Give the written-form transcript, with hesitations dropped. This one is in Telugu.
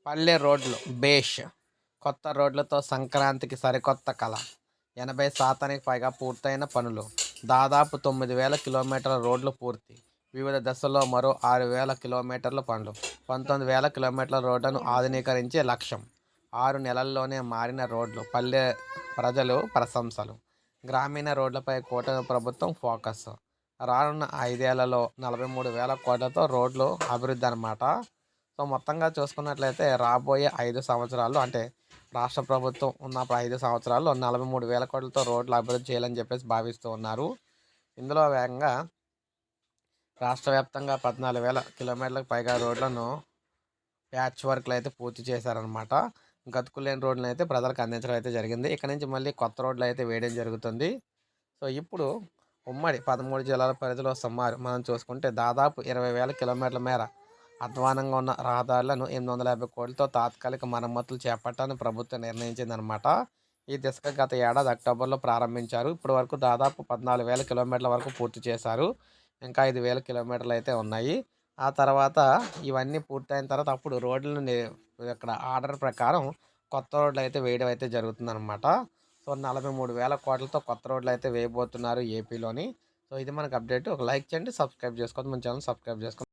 పల్లె రోడ్లు బేష్ కొత్త రోడ్లతో సంక్రాంతికి సరికొత్త కళ. 80% పైగా పూర్తయిన పనులు. దాదాపు 9,000 కిలోమీటర్ల రోడ్లు పూర్తి. వివిధ దశల్లో మరో 6,000 కిలోమీటర్ల పనులు. 19,000 కిలోమీటర్ల రోడ్లను ఆధునీకరించే లక్ష్యం. 6 నెలల్లోనే మారిన రోడ్లు. పల్లె ప్రజలు ప్రశంసలు. గ్రామీణ రోడ్లపై కూటమి ప్రభుత్వం ఫోకస్. రానున్న 5 ఏళ్లలో 43,000 కోట్లతో రోడ్లు అభివృద్ధి అన్నమాట. సో మొత్తంగా చూసుకున్నట్లయితే రాబోయే 5 సంవత్సరాలు అంటే రాష్ట్ర ప్రభుత్వం ఉన్నప్పుడు 5 సంవత్సరాల్లో 43,000 కోట్లతో రోడ్లు అభివృద్ధి చేయాలని చెప్పేసి భావిస్తూ ఉన్నారు. ఇందులో వేగంగా రాష్ట్ర వ్యాప్తంగా 14,000 కిలోమీటర్లకు పైగా రోడ్లను ప్యాచ్ వర్క్లు అయితే పూర్తి చేశారనమాట. గతుకులు లేని రోడ్లను అయితే ప్రజలకు అందించడం అయితే జరిగింది. ఇక్కడ నుంచి మళ్ళీ కొత్త రోడ్లు అయితే వేయడం జరుగుతుంది. సో ఇప్పుడు ఉమ్మడి 13 జిల్లాల పరిధిలో సుమారు మనం చూసుకుంటే దాదాపు 20,000 కిలోమీటర్ల మేర అధ్వానంగా ఉన్న రహదారులను 850 కోట్లతో తాత్కాలిక మరమ్మతులు చేపట్టాలని ప్రభుత్వం నిర్ణయించిందనమాట. ఈ దిశగా గత ఏడాది అక్టోబర్లో ప్రారంభించారు. ఇప్పటి వరకు దాదాపు 14,000 కిలోమీటర్ల వరకు పూర్తి చేశారు. ఇంకా 5,000 కిలోమీటర్లు అయితే ఉన్నాయి. ఆ తర్వాత ఇవన్నీ పూర్తయిన తర్వాత అప్పుడు రోడ్లను ఇక్కడ ఆర్డర్ ప్రకారం కొత్త రోడ్లు అయితే వేయడం అయితే జరుగుతుందన్నమాట. సో 43,000 కోట్లతో కొత్త రోడ్లు అయితే వేయబోతున్నారు ఏపీలోని. సో ఇది మనకు అప్డేట్. ఒక లైక్ చేయండి, సబ్స్క్రైబ్ చేసుకోండి, మన ఛానల్ సబ్స్క్రైబ్ చేసుకోండి.